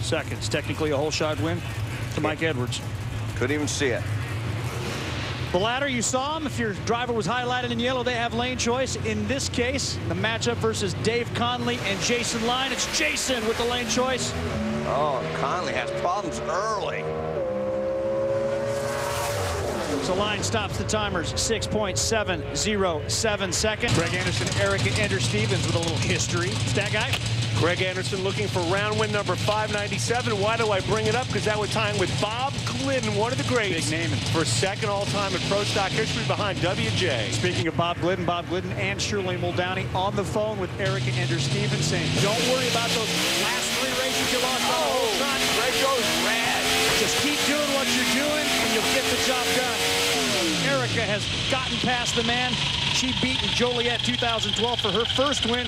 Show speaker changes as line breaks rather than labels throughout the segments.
seconds. Technically a whole shot win to Mike Edwards.
Couldn't even see it.
The ladder, you saw him. If your driver was highlighted in yellow, they have lane choice. In this case, the matchup versus Dave Conley and Jason Line. It's Jason with the lane choice.
Oh, Conley has problems early.
So Line stops the timers, 6.707 seconds. Greg Anderson, Erica Ender-Stevens with a little history. Stat guy?
Greg Anderson looking for round win number 597. Why do I bring it up? Because that would tie him with Bob Glidden, one of the greats.
Big naming.
For second all-time in pro stock history behind WJ.
Speaking of Bob Glidden and Shirley Muldowney on the phone with Erica Ender-Stevens saying, don't worry about those last 3 races you lost on the whole time.
Greg goes red.
Just keep doing what you're doing and you'll get the job done. Erica has gotten past the man. She beat Joliet 2012 for her first win.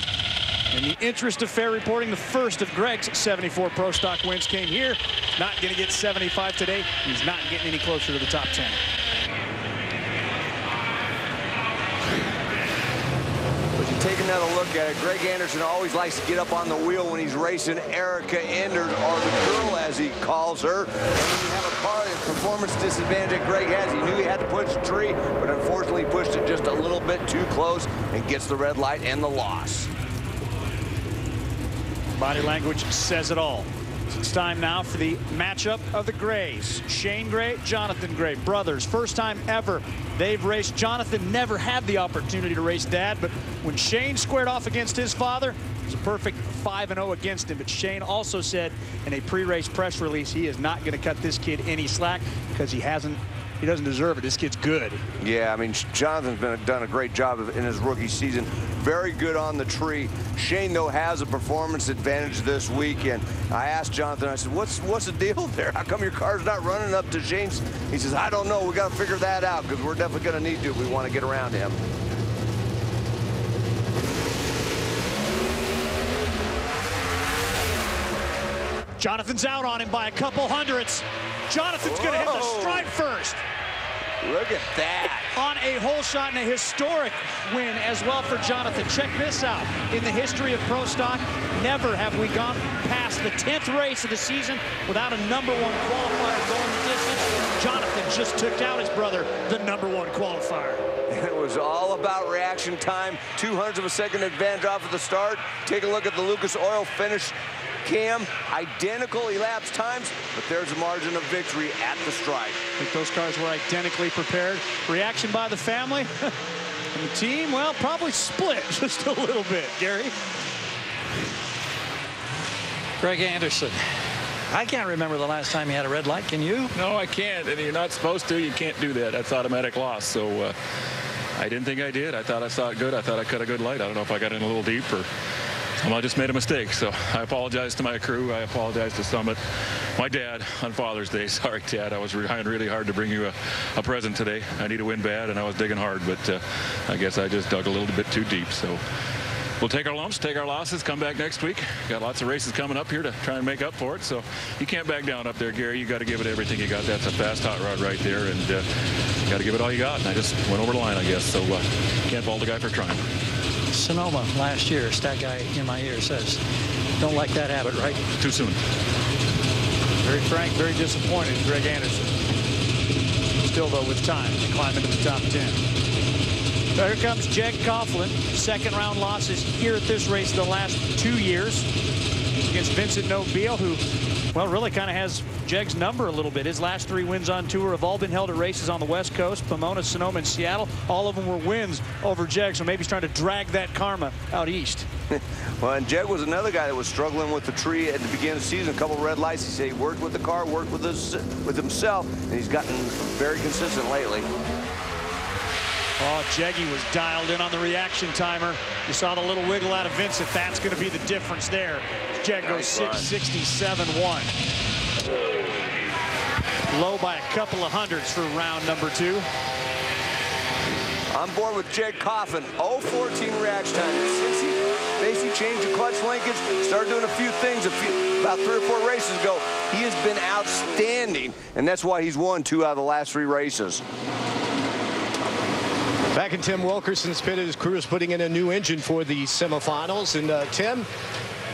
In the interest of fair reporting, the first of Greg's 74 pro stock wins came here. Not going to get 75 today. He's not getting any closer to the top 10.
But you take another look at it. Greg Anderson always likes to get up on the wheel when he's racing Erica Enders, or the girl as he calls her. And when you have a car at performance disadvantage that Greg has, he knew he had to push the tree, but unfortunately pushed it just a little bit too close and gets the red light and the loss.
Body language says it all. It's time now for the matchup of the Grays. Shane Gray, Jonathan Gray, brothers. First time ever they've raced. Jonathan never had the opportunity to race Dad, but when Shane squared off against his father, it was a perfect 5-0 against him. But Shane also said in a pre-race press release he is not going to cut this kid any slack because he doesn't deserve it. This kid's good.
Yeah, I mean, Jonathan's done a great job in his rookie season. Very good on the tree. Shane, though, has a performance advantage this weekend. I asked Jonathan, I said, what's the deal there? How come your car's not running up to Shane's? He says, I don't know. We got to figure that out because we're definitely going to need to if we want to get around him.
Jonathan's out on him by a couple hundredths. Jonathan's going to hit the stripe first.
Look at that.
On a hole shot and a historic win as well for Jonathan. Check this out. In the history of pro stock, never have we gone past the 10th race of the season without a #1 qualifier going the distance. Jonathan just took out his brother, the #1 qualifier.
It was all about reaction time. 200ths of a second advantage off at the start. Take a look at the Lucas Oil finish cam. Identical elapsed times, but there's a margin of victory at the stripe.
I think those cars were identically prepared. Reaction by the family and the team, well, probably split just a little bit. Gary?
Greg Anderson. I can't remember the last time he had a red light. Can you?
No, I can't. And you're not supposed to. You can't do that. That's automatic loss. So I didn't think I did. I thought I saw it good. I thought I cut a good light. I don't know if I got in a little deep or I just made a mistake. So I apologize to my crew. I apologize to Summit. My dad on Father's Day. Sorry, Dad. I was trying really hard to bring you a present today. I need a win bad, and I was digging hard. But I guess I just dug a little bit too deep. So we'll take our lumps, take our losses, come back next week. Got lots of races coming up here to try and make up for it. So you can't back down up there, Gary. You got to give it everything you got. That's a fast hot rod right there, and you got to give it all you got. And I just went over the line, I guess. So can't fault the guy for trying.
Sonoma last year, stat guy in my ear says, don't like that habit, right?
Too soon.
Very frank, very disappointed, Greg Anderson. Still, though, with time to climb into the top 10. Here comes Jeg Coughlin. Second round losses here at this race the last 2 years against Vincent Nobile, who, well, really kind of has Jeg's number a little bit. His last 3 wins on tour have all been held at races on the West Coast, Pomona, Sonoma, and Seattle. All of them were wins over Jeg, so maybe he's trying to drag that karma out east.
Well, and Jeg was another guy that was struggling with the tree at the beginning of the season. A couple of red lights. He said he worked with the car, worked with himself, and he's gotten very consistent lately.
Oh, Jeggy was dialed in on the reaction timer. You saw the little wiggle out of Vincent. That's going to be the difference there. Jeg goes 6.67.1. Low by a couple of hundredths for round number 2.
On board with Jeg Coughlin. 0.14 reaction time. Since he basically changed the clutch linkage, started doing a few things about 3 or 4 races ago, he has been outstanding, and that's why he's won 2 out of the last 3 races.
Back in Tim Wilkerson's pit, his crew is putting in a new engine for the semifinals. And Tim,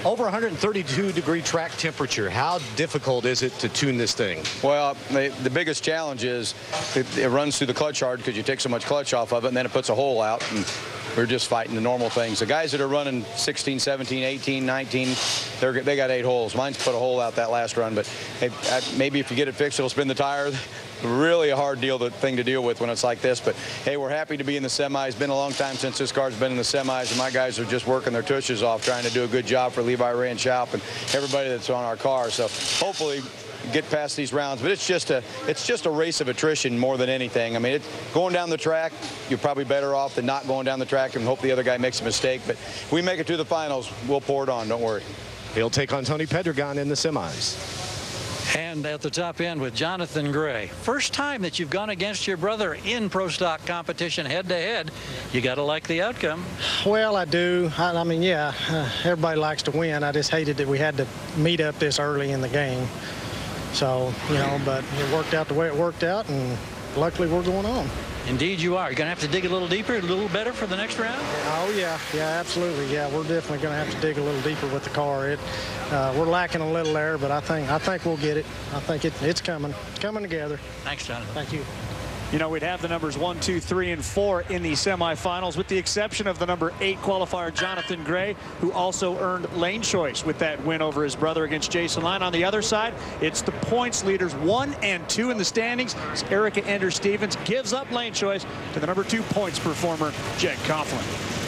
Over 132-degree track temperature. How difficult is it to tune this thing?
Well, the biggest challenge is it runs through the clutch hard because you take so much clutch off of it, and then it puts a hole out, and we're just fighting the normal things. The guys that are running 16, 17, 18, 19, they got 8 holes. Mine's put a hole out that last run, but hey, maybe if you get it fixed, it'll spin the tire. Really a hard thing to deal with when it's like this, but hey, we're happy to be in the semis. It's been a long time since this car's been in the semis, and my guys are just working their tushes off trying to do a good job for Levi, Ray, and Schaub and everybody that's on our car. So hopefully get past these rounds, but it's just a race of attrition more than anything. I mean, going down the track, you're probably better off than not going down the track and hope the other guy makes a mistake. But if we make it to the finals, we'll pour it on. Don't worry.
He'll take on Tony Pedregon in the semis.
And at the top end with Jonathan Gray. First time that you've gone against your brother in pro stock competition head-to-head. You got to like the outcome.
Well, I do. I mean, yeah, everybody likes to win. I just hated that we had to meet up this early in the game. So, you know, but it worked out the way it worked out, and luckily we're going on.
Indeed you are. You're going to have to dig a little deeper, a little better for the next round?
Oh, yeah. Yeah, absolutely. Yeah, we're definitely going to have to dig a little deeper with the car. We're lacking a little there, but I think we'll get it. I think it's coming. It's coming together.
Thanks, Jonathan.
Thank you.
You know, we'd have the numbers 1, 2, 3, and 4 in the semifinals, with the exception of the number 8 qualifier, Jonathan Gray, who also earned lane choice with that win over his brother against Jason Line. On the other side, it's the points leaders 1 and 2 in the standings. As Erica Ender-Stevens gives up lane choice to the number 2 points performer, Jed Coughlin.